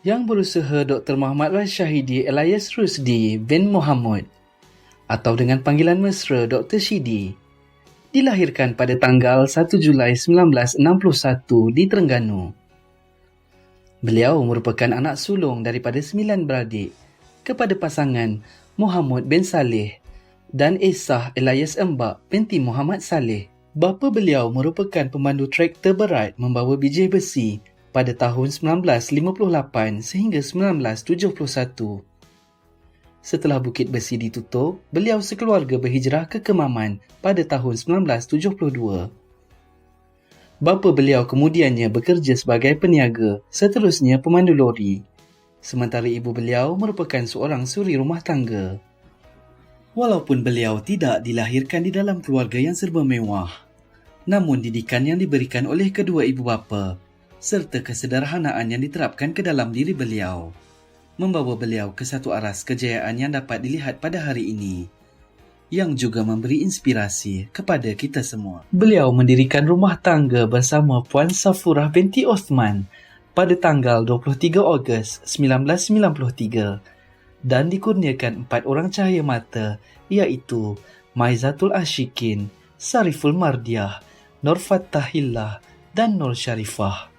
yang berusaha Dr. Muhammad Rashidi alias Rusdi bin Muhammad atau dengan panggilan mesra Dr. Shidi, dilahirkan pada tanggal 1 Julai 1961 di Terengganu. Beliau merupakan anak sulung daripada 9 beradik kepada pasangan Muhammad bin Saleh dan Esah alias Embak binti Muhammad Saleh. Bapa beliau merupakan pemandu traktor berat membawa bijih besi pada tahun 1958 sehingga 1971. Setelah Bukit Besi ditutup, beliau sekeluarga berhijrah ke Kemaman pada tahun 1972. Bapa beliau kemudiannya bekerja sebagai peniaga, seterusnya pemandu lori. Sementara ibu beliau merupakan seorang suri rumah tangga. Walaupun beliau tidak dilahirkan di dalam keluarga yang serba mewah, namun didikan yang diberikan oleh kedua ibu bapa serta kesederhanaan yang diterapkan ke dalam diri beliau membawa beliau ke satu aras kejayaan yang dapat dilihat pada hari ini, yang juga memberi inspirasi kepada kita semua. Beliau mendirikan rumah tangga bersama Puan Safurah binti Osman pada tanggal 23 Ogos 1993 dan dikurniakan 4 orang cahaya mata, iaitu Maizatul Ashikin, Sariful Mardiah, Nur Fattahillah dan Nur Sharifah.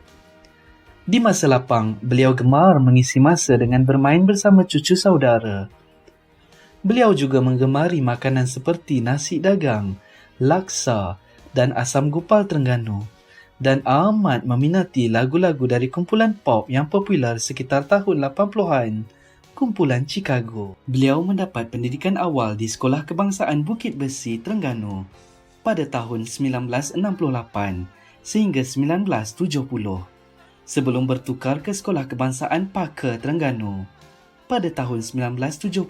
Di masa lapang, beliau gemar mengisi masa dengan bermain bersama cucu saudara. Beliau juga menggemari makanan seperti nasi dagang, laksa dan asam gupal Terengganu dan amat meminati lagu-lagu dari kumpulan pop yang popular sekitar tahun 80-an, kumpulan Chicago. Beliau mendapat pendidikan awal di Sekolah Kebangsaan Bukit Besi, Terengganu pada tahun 1968 sehingga 1970. Sebelum bertukar ke Sekolah Kebangsaan Parker, Terengganu pada tahun 1971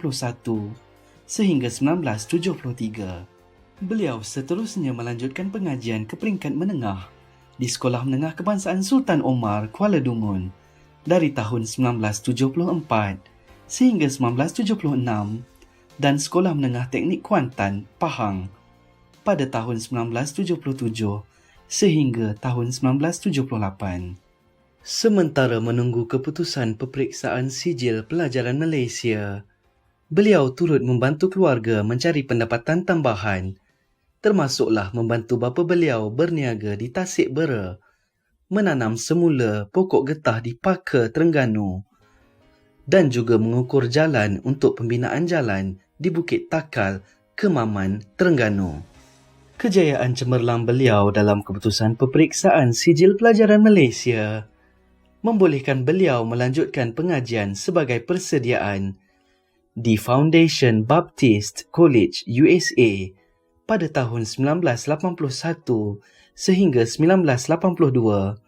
sehingga 1973. Beliau seterusnya melanjutkan pengajian ke peringkat menengah di Sekolah Menengah Kebangsaan Sultan Omar, Kuala Dungun dari tahun 1974 sehingga 1976 dan Sekolah Menengah Teknik Kuantan, Pahang pada tahun 1977 sehingga tahun 1978. Sementara menunggu keputusan peperiksaan sijil pelajaran Malaysia, beliau turut membantu keluarga mencari pendapatan tambahan, termasuklah membantu bapa beliau berniaga di Tasik Bera, menanam semula pokok getah di Parker, Terengganu dan juga mengukur jalan untuk pembinaan jalan di Bukit Takal, Kemaman, Terengganu. Kejayaan cemerlang beliau dalam keputusan peperiksaan sijil pelajaran Malaysia membolehkan beliau melanjutkan pengajian sebagai persediaan di Foundation Baptist College USA pada tahun 1981 sehingga 1982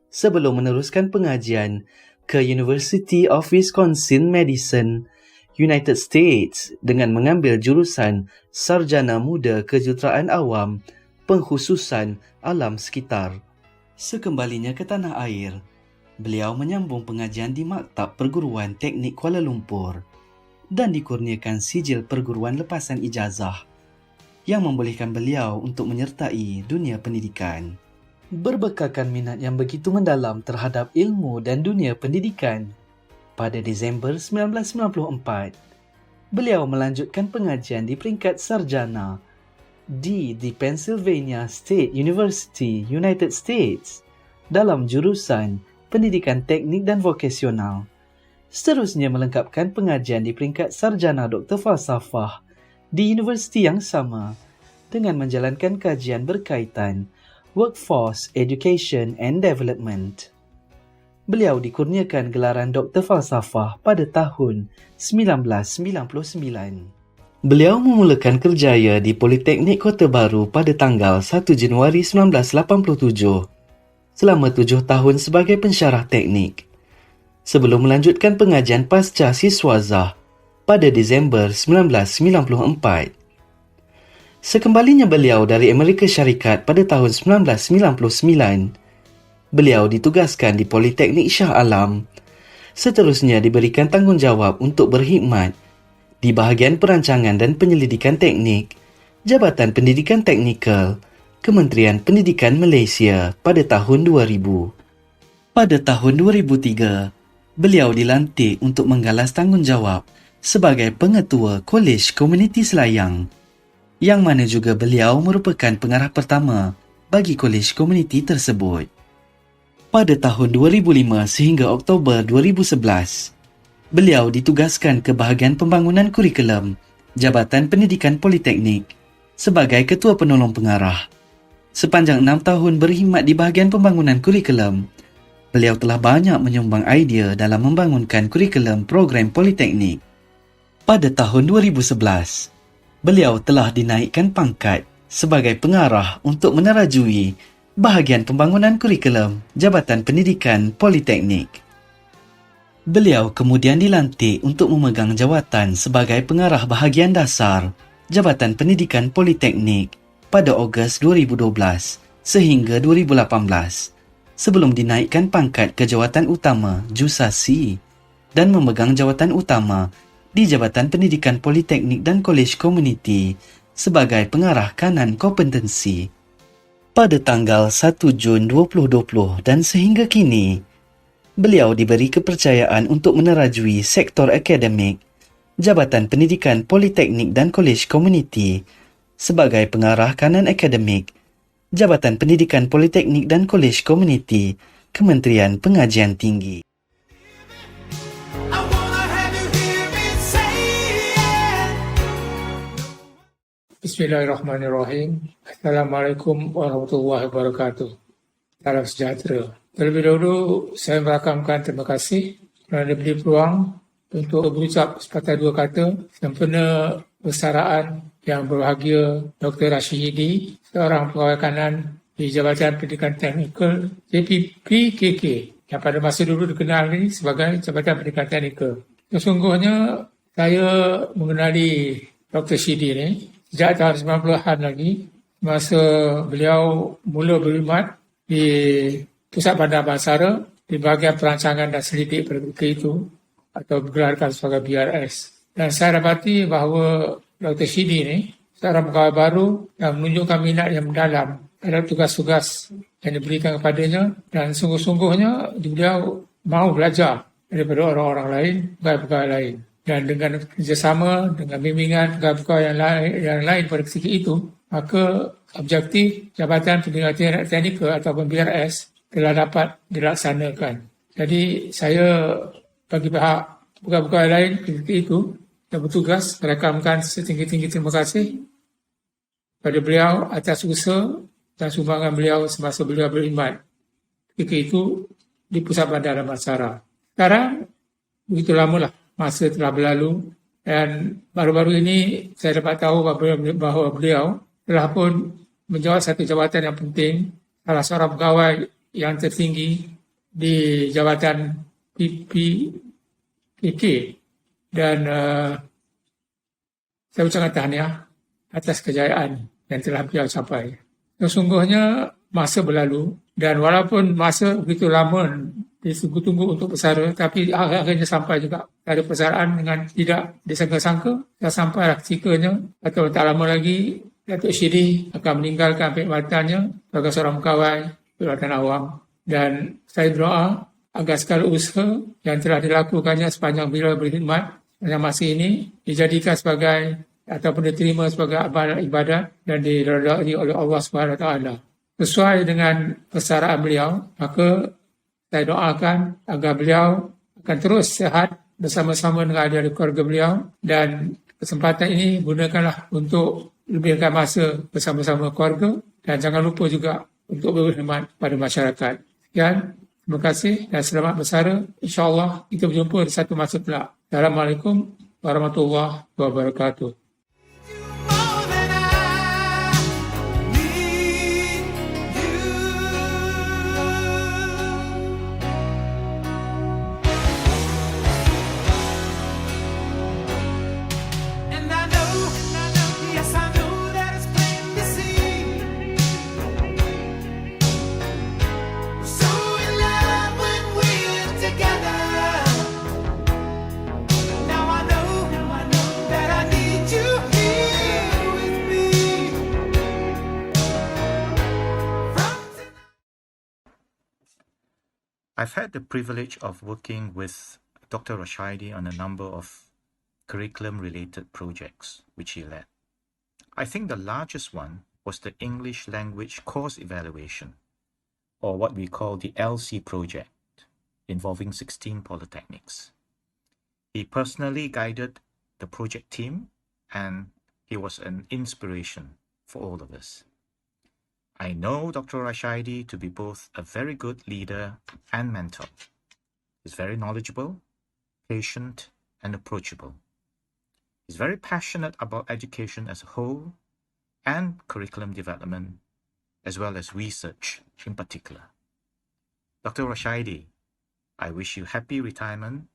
sebelum meneruskan pengajian ke University of Wisconsin-Madison, United States dengan mengambil jurusan Sarjana Muda Kejuruteraan Awam Pengkhususan Alam Sekitar. Sekembalinya ke tanah air, beliau menyambung pengajian di Maktab Perguruan Teknik Kuala Lumpur dan dikurniakan sijil perguruan lepasan ijazah yang membolehkan beliau untuk menyertai dunia pendidikan. Berbekalkan minat yang begitu mendalam terhadap ilmu dan dunia pendidikan, pada Disember 1994, beliau melanjutkan pengajian di peringkat sarjana di The Pennsylvania State University, United States dalam jurusan Pendidikan Teknik dan Vokasional. Seterusnya melengkapkan pengajian di peringkat sarjana Doktor Falsafah di universiti yang sama dengan menjalankan kajian berkaitan Workforce Education and Development. Beliau dikurniakan gelaran Doktor Falsafah pada tahun 1999. Beliau memulakan kerjaya di Politeknik Kota Baru pada tanggal 1 Januari 1987 selama 7 tahun sebagai pensyarah teknik, sebelum melanjutkan pengajian pasca siswazah pada Disember 1994. Sekembalinya beliau dari Amerika Syarikat pada tahun 1999, beliau ditugaskan di Politeknik Shah Alam, seterusnya diberikan tanggungjawab untuk berkhidmat di bahagian perancangan dan penyelidikan teknik, Jabatan Pendidikan Teknikal, Kementerian Pendidikan Malaysia pada tahun 2000. Pada tahun 2003, Beliau dilantik untuk menggalas tanggungjawab sebagai pengetua Kolej Komuniti Selayang, yang mana juga beliau merupakan pengarah pertama bagi kolej komuniti tersebut. Pada tahun 2005 sehingga Oktober 2011, beliau ditugaskan ke bahagian pembangunan kurikulum Jabatan Pendidikan Politeknik sebagai Ketua Penolong Pengarah. Sepanjang 6 tahun berkhidmat di bahagian pembangunan kurikulum, beliau telah banyak menyumbang idea dalam membangunkan kurikulum program politeknik. Pada tahun 2011, beliau telah dinaikkan pangkat sebagai pengarah untuk menerajui bahagian pembangunan kurikulum Jabatan Pendidikan Politeknik. Beliau kemudian dilantik untuk memegang jawatan sebagai pengarah bahagian dasar Jabatan Pendidikan Politeknik pada Ogos 2012 sehingga 2018 sebelum dinaikkan pangkat ke jawatan utama Jusasi dan memegang jawatan utama di Jabatan Pendidikan Politeknik dan Kolej Komuniti sebagai pengarah kanan kompetensi. Pada tanggal 1 Jun 2020 dan sehingga kini, beliau diberi kepercayaan untuk menerajui sektor akademik Jabatan Pendidikan Politeknik dan Kolej Komuniti sebagai pengarah kanan akademik Jabatan Pendidikan Politeknik dan Kolej Komuniti Kementerian Pengajian Tinggi. Bismillahirrahmanirrahim. Assalamualaikum warahmatullahi wabarakatuh. Salam sejahtera. Terlebih dahulu, saya merakamkan terima kasih kerana diberi peluang untuk berucap sepatah dua kata sempena persaraan yang berbahagia Dr. Rashidi, seorang pegawai kanan di Jabatan Pendidikan Teknikal JPPKK yang pada masa dulu dikenal ini sebagai Jabatan Pendidikan Teknikal. Sesungguhnya saya mengenali Dr. Shidi ini sejak tahun 90-an lagi, masa beliau mula berkhidmat di Pusat Bandar Bansara di bahagian perancangan dan selidik pada ketika itu atau bergelarkan sebagai BRS. Dan saya dapati bahawa Dr. Shidi ini seorang pegawai baru yang menunjukkan minat yang mendalam terhadap tugas-tugas yang diberikan kepadanya dan sungguh-sungguhnya beliau mahu belajar daripada orang-orang lain, pegawai-pegawai lain. Dan dengan kerjasama, dengan bimbingan pegawai-pegawai yang lain pada ketika itu, maka objektif Jabatan Pendidikan Teknikal atau BRS telah dapat dilaksanakan. Jadi saya bagi pihak pegawai-pegawai lain ketika itu yang bertugas merakamkan setinggi-tinggi terima kasih kepada beliau atas usaha dan sumbangan beliau semasa beliau berkhidmat ketika itu di Pusat Bandar Bansara. Sekarang begitu lamalah masa telah berlalu dan baru-baru ini saya dapat tahu bahawa beliau telah pun menjawat satu jawatan yang penting, salah seorang pegawai yang tertinggi di Jabatan PPKK dan saya ucapkan tahniah atas kejayaan yang telah beliau capai. Sesungguhnya masa berlalu dan walaupun masa begitu lama ditunggu-tunggu untuk bersara, tapi akhirnya sampai juga dari persaraan dengan tidak disangka-sangka dan sampai ketikanya atau tak lama lagi Datuk Shidi akan meninggalkan perkhidmatannya sebagai seorang pegawai perkhidmatan awam. Dan saya berdoa agar segala usaha yang telah dilakukannya sepanjang beliau berkhidmat pada masa ini dijadikan sebagai ataupun diterima sebagai ibadat dan diridai oleh Allah SWT. Sesuai dengan persaraan beliau, maka saya doakan agar beliau akan terus sihat bersama-sama dengan ahli keluarga beliau dan kesempatan ini gunakanlah untuk lebihkan masa bersama-sama keluarga dan jangan lupa juga untuk berkhidmat pada masyarakat. Sekian, terima kasih dan selamat bersara. InsyaAllah kita berjumpa di satu masa pula. Assalamualaikum warahmatullahi wabarakatuh. Need you. I've had the privilege of working with Dr. Rashaidi on a number of curriculum-related projects which he led. I think the largest one was the English language course evaluation, or what we call the LC project, involving 16 polytechnics. He personally guided the project team, and he was an inspiration for all of us. I know Dr. Rashaidi to be both a very good leader and mentor. He's very knowledgeable, patient, and approachable. He's very passionate about education as a whole and curriculum development, as well as research in particular. Dr. Rashaidi, I wish you happy retirement,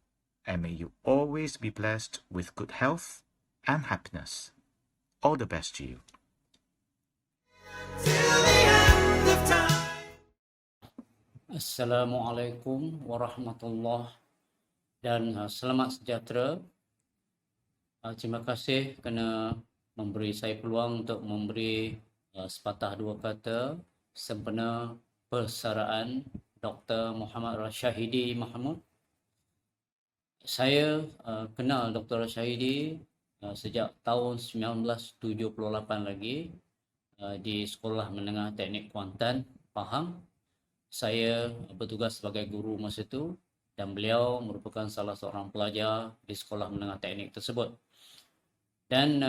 and may you always be blessed with good health and happiness. All the best to you. Assalamualaikum warahmatullahi dan selamat sejahtera. Terima kasih kerana memberi saya peluang untuk memberi sepatah dua kata sempena persaraan Dr. Muhammad Rashahidi Mahmud. Saya kenal Dr. Rashahidi sejak tahun 1978 lagi di Sekolah Menengah Teknik Kuantan, Pahang. Saya bertugas sebagai guru masa itu dan beliau merupakan salah seorang pelajar di Sekolah Menengah Teknik tersebut. Dan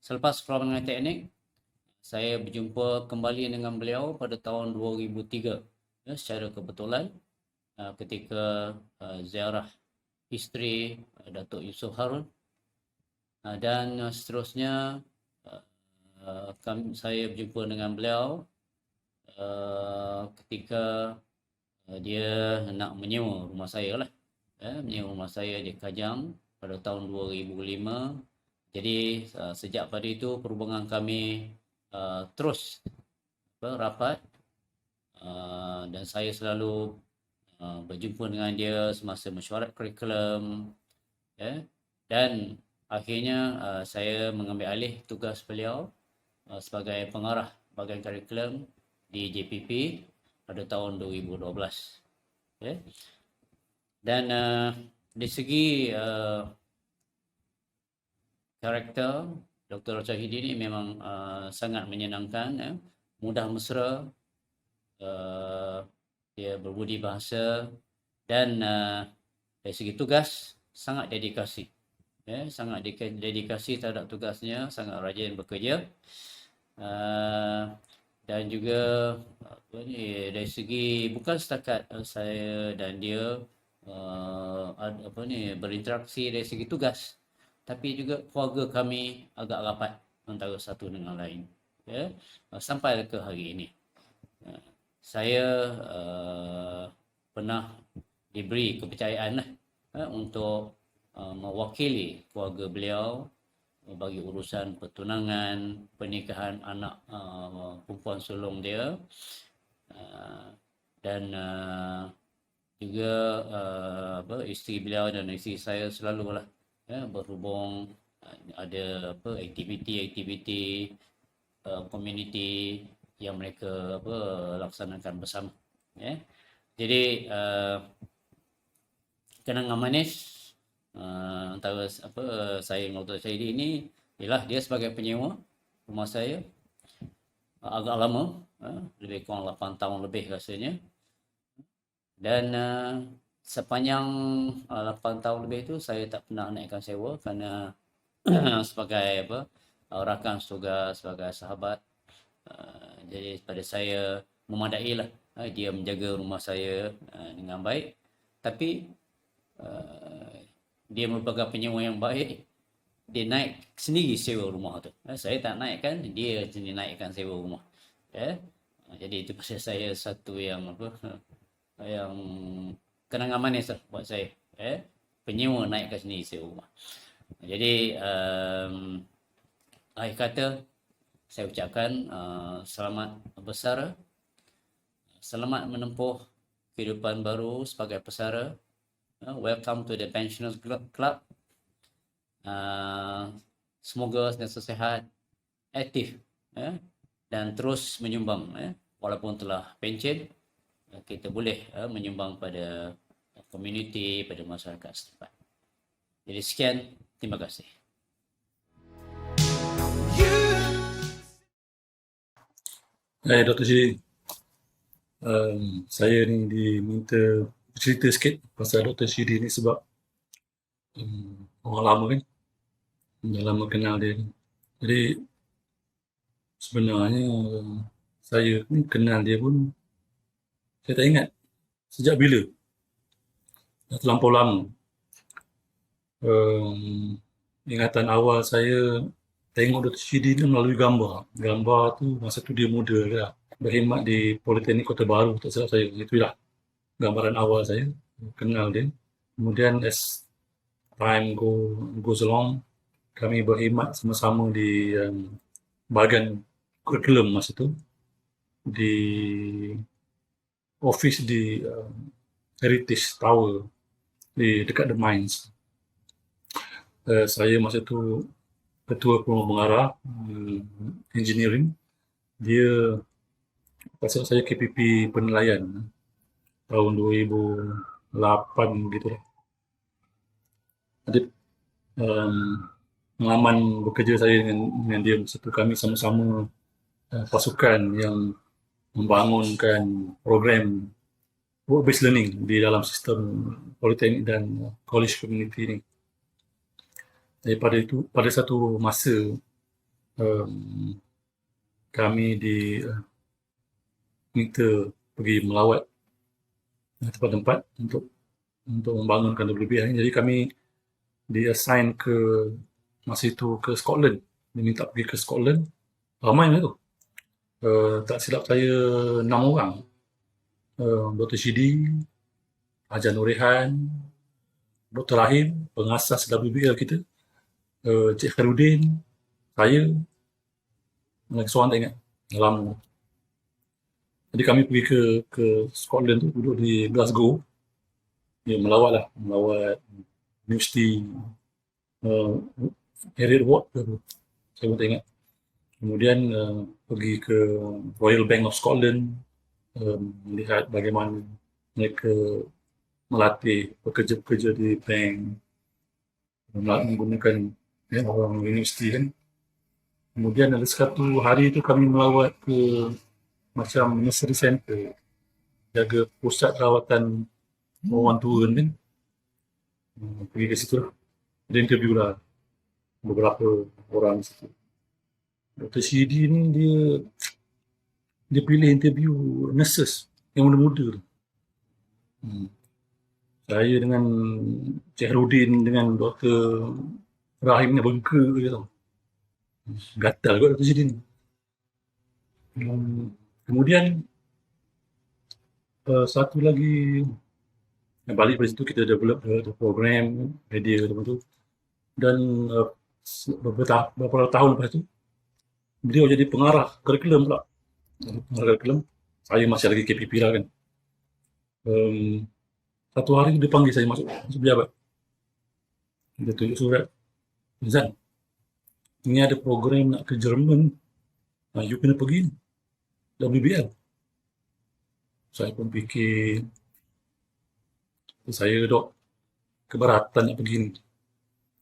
selepas Sekolah Menengah Teknik, saya berjumpa kembali dengan beliau pada tahun 2003 secara kebetulan ketika ziarah isteri Datuk Yusof Harun, dan seterusnya saya berjumpa dengan beliau ketika dia nak menyewa rumah saya lah, menyewa rumah saya di Kajang pada tahun 2005. Jadi sejak pada itu perhubungan kami terus rapat, dan saya selalu berjumpa dengan dia semasa mesyuarat kurikulum, dan akhirnya saya mengambil alih tugas beliau sebagai pengarah bahagian kurikulum di JPP pada tahun 2012. Dan dari segi karakter, Dr. Rashahidi ini memang sangat menyenangkan, mudah mesra, dia berbudi bahasa, dan dari segi tugas sangat dedikasi, sangat dedikasi terhadap tugasnya, sangat rajin bekerja. Dan juga dari segi bukan setakat saya dan dia berinteraksi dari segi tugas, tapi juga keluarga kami agak rapat antara satu dengan lain, sampai ke hari ini. Saya pernah diberi kepercayaan untuk mewakili keluarga beliau bagi urusan pertunangan, pernikahan anak perempuan sulung dia, dan juga isteri beliau dan isteri saya selalulah berhubung, ada aktiviti komuniti yang mereka laksanakan bersama. Jadi kenangan manis antara saya dengan Dr. Rashahidi ini ialah dia sebagai penyewa rumah saya agak lama, lebih kurang 8 tahun lebih rasanya. Dan sepanjang 8 tahun lebih itu saya tak pernah naikkan sewa kerana sebagai rakan tugas, sebagai sahabat, jadi pada saya memadailah dia menjaga rumah saya dengan baik. Tapi dia merupakan penyewa yang baik, dia naik sendiri sewa rumah tu. Saya tak naikkan, dia sendiri naikkan sewa rumah. Jadi itu pada saya satu yang yang kenangan manis lah buat saya. Penyewa naikkan sendiri sewa rumah. Jadi akhir kata saya ucapkan selamat bersara, selamat menempuh kehidupan baru sebagai pesara. Welcome to the Pensioners Club. Semoga sentiasa sihat, aktif, dan terus menyumbang, walaupun telah pencen. kita boleh menyumbang pada komuniti, pada masyarakat setempat. Jadi sekian, terima kasih. Hai Dr. Syedi, saya ni diminta cerita sikit pasal Dr. Syedi ni sebab orang lama kan, dah lama kenal dia. Jadi sebenarnya saya ni kenal dia pun saya tak ingat sejak bila, dah terlampau lama. Ingatan awal saya tengok Dr. Syedi ni melalui gambar. Gambar tu masa tu dia muda lah, berkhidmat di Politeknik Kota Baru, tak silap saya. Itulah gambaran awal saya kenal dia. Kemudian as time goes along, kami berkhidmat sama-sama di bahagian kurikulum masa tu, di office di Heritage Tower di dekat The Mines. Saya masa tu ketua pengarah engineering. Dia pasal saya KPP penilaian tahun 2008 gitu lah. Jadi pengalaman bekerja saya dengan dia masa tu, kami sama-sama pasukan yang membangunkan program work-based learning di dalam sistem politeknik dan college community ni. Daripada itu, pada satu masa kami diminta pergi melawat tempat-tempat untuk membangunkan WBI. Jadi kami di-assign ke masa itu ke Scotland. Diminta pergi ke Scotland. Ramai tu. Tak silap saya 6 orang. Dr. Syedi, Hajar Norehan, Dr. Rahim, pengasas WBL kita, Cik Khairuddin, saya, lagi seorang tak ingat, lama. Jadi kami pergi ke Scotland tu, duduk di Glasgow. Ya, melawat universiti Harriet Ward tu, saya pun tak ingat. Kemudian pergi ke Royal Bank of Scotland, melihat bagaimana mereka melatih pekerja-pekerja di bank menggunakan orang universiti kan. Kemudian ada satu hari tu kami melawat ke macam nursery center, jaga pusat rawatan orang tua kan. Pergi ke situ lah. Ada interview lah beberapa orang di situ. Dr. Syedi ni dia pilih interview nurses yang muda-muda tu. Saya dengan Cik Rudin dengan Dr. Rahim ni bengke je tau. Gatal kot Dr. Syedi ni. Kemudian satu lagi, balik dari situ kita develop program media tu. Dan beberapa tahun lepas tu beliau jadi pengarah kurikulum pula. Pengarah kurikulum. Saya masih lagi KPP lah kan. Satu hari dia panggil saya masuk pejabat. Dia tunjuk surat. Zan, ini ada program nak ke Jerman. You kena pergi WBL. Saya pun fikir, saya dok keberatan nak pergi ni.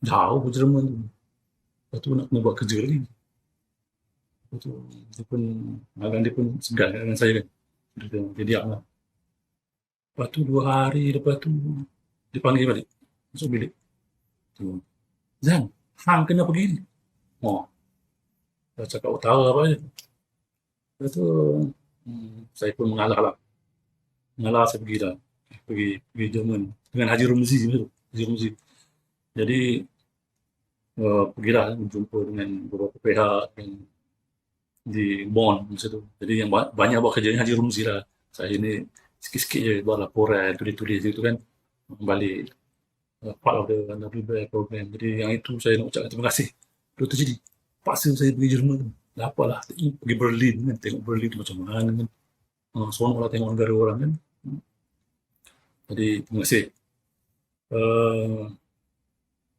Jauh ke Jerman tu. Lepas tu nak kena buat kerja lagi. Lepas tu dia pun segan dengan saya kan. Dia diam lah. Lepas tu 2 hari lepas tu dia panggil balik. Masuk bilik. Zan, hang kena pergi ni. Dah cakap utara apa je. Lepas tu saya pun mengalah lah. Mengalah saya pergi dah. Pergi Jerman. Dengan Haji Rumzi tu. Haji Rumzi. Jadi pergilah berjumpa dengan beberapa pihak yang di Bonn masa tu. Jadi yang banyak buat kerja Haji Rumzi lah. Saya ni sikit-sikit je buat laporan, tulis-tulis gitu kan. Balik part of the WBI program. Jadi yang itu saya nak ucapkan terima kasih. Dr. Syedi, paksa saya pergi Jerman tu. Dapat lah, pergi Berlin kan. Tengok Berlin tu macam mana kan. Seronok lah tengok negara orang kan. Jadi terima kasih.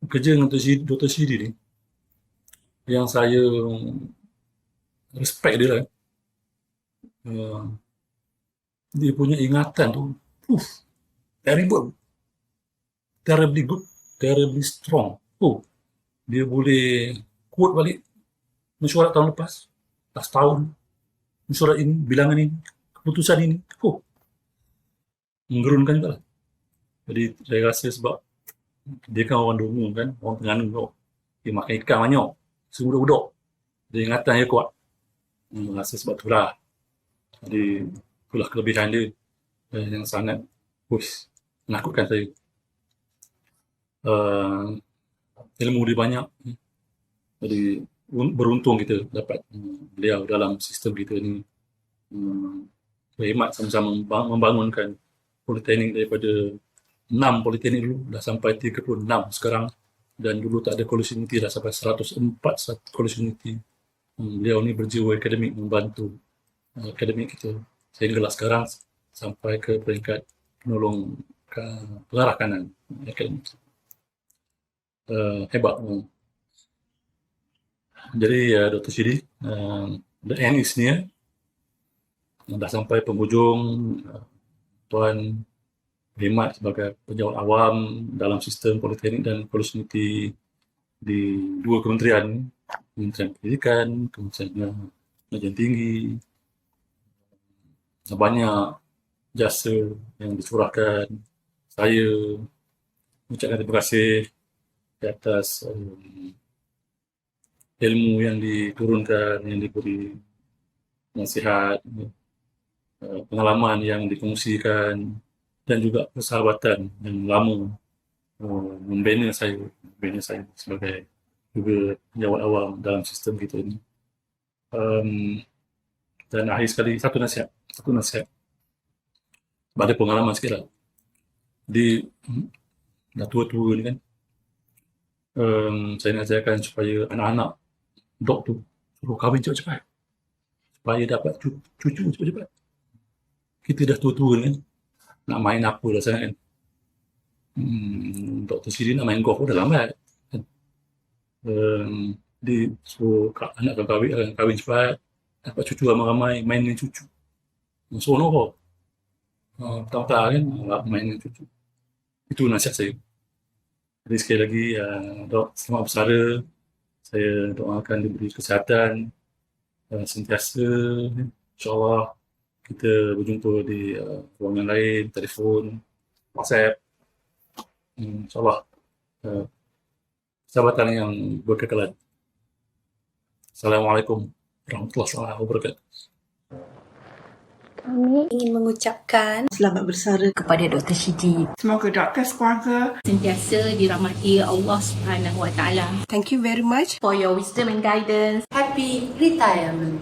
Kerja dengan Dr. Syedi ni, yang saya respect dia lah. dia punya ingatan tu, terrible, terribly good, terribly strong. Dia boleh quote balik mesyuarat tahun lepas, last tahun, mesyuarat ini, bilangan ini, keputusan ini. Menggerunkan juga lah. Jadi saya rasa sebab dia kan orang Dungu kan, orang Terengganu tu. Dia makan ikan banyak, sebudak-budak. Dia ingatan dia kuat. Rasa sebab tu lah. Jadi itulah kelebihan dia yang sangat menakutkan saya. Ilmu dia banyak. Jadi beruntung kita dapat beliau dalam sistem kita ni. Berhemat sama-sama membangunkan politeknik daripada 6 politeknik dulu dah sampai 36 sekarang, dan dulu tak ada college unity dah sampai 104 college unity. Beliau ni berjiwa akademik membantu akademik kita sehinggalah sekarang sampai ke peringkat penolong pengarah kanan akademik. Hebat. Jadi Dr. Shidi, the end is near. Dah sampai penghujung. Tuan berkhidmat sebagai pejabat awam dalam sistem politeknik dan college unity di 2 kementerian, Kementerian Pendidikan, Kementerian Pendidikan Tinggi. Banyak jasa yang dicurahkan. Saya mengucapkan terima kasih di atas ilmu yang diturunkan, yang diberi nasihat, pengalaman yang dikongsikan, dan juga persahabatan yang lama membina saya sebagai juga pejabat awam dalam sistem kita ini. Dan akhir sekali, satu nasihat. Sebab ada pengalaman sikit lah. Dah tua-tua ni kan, saya nak ajarkan supaya anak-anak dok tu suruh kahwin cepat-cepat supaya dapat cucu cepat-cepat. Kita dah tua-tua ni kan, nak main apa dah sangat kan. Dr. Shidi nak main golf pun dah lambat kan. Dia suruh anak kahwin cepat, dapat cucu ramai-ramai, main dengan cucu. Seronok kau. Petang-petang kan, main dengan cucu. Itu nasihat saya. Jadi sekali lagi, Dok, selamat bersara. Saya doakan diberi kesihatan sentiasa. InsyaAllah kita berjumpa di ruangan lain, telefon, WhatsApp. InsyaAllah sahabatan yang berkekalan. Assalamualaikum warahmatullahi wabarakatuh. Kami ingin mengucapkan selamat bersara kepada Dr. Shidi. Semoga doktor sekeluarga sentiasa dirahmati Allah Subhanahu Wa Taala. Thank you very much For your wisdom and guidance. Happy retirement.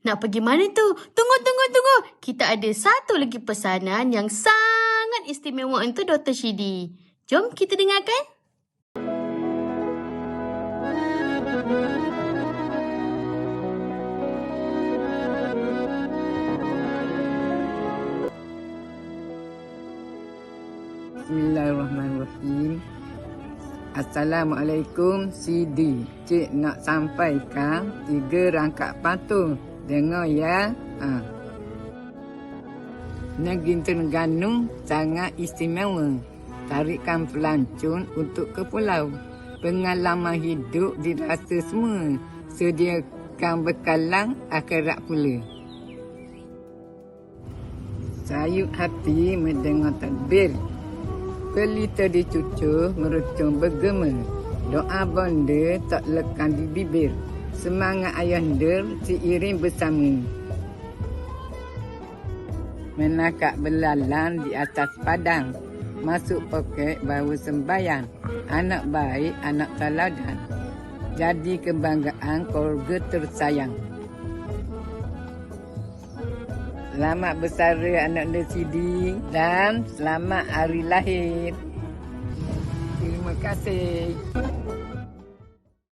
Nak pergi mana tu? Tunggu. Kita ada satu lagi pesanan yang sangat istimewa untuk Dr. Shidi. Jom kita dengarkan. Bismillahirrahmanirrahim. Assalamualaikum Shidi. Cik nak sampaikan 3 rangkap pantun. Dengar ya. Negeri Terengganu sangat istimewa. Tarikan pelancong untuk ke pulau. Pengalaman hidup dirasa semua. Sediakan bekalan akhirat pula. Sayup hati mendengar takbir. Pelita dicucur merucung bergema. Doa bonda tak lekan di bibir. Semangat ayahanda seiring bersama. Menakak belalang di atas padang. Masuk poket baru sembayang. Anak baik, anak teladan. Jadi kebanggaan keluarga tersayang. Selamat bersara anak Dr. Shidi dan selamat hari lahir. Terima kasih.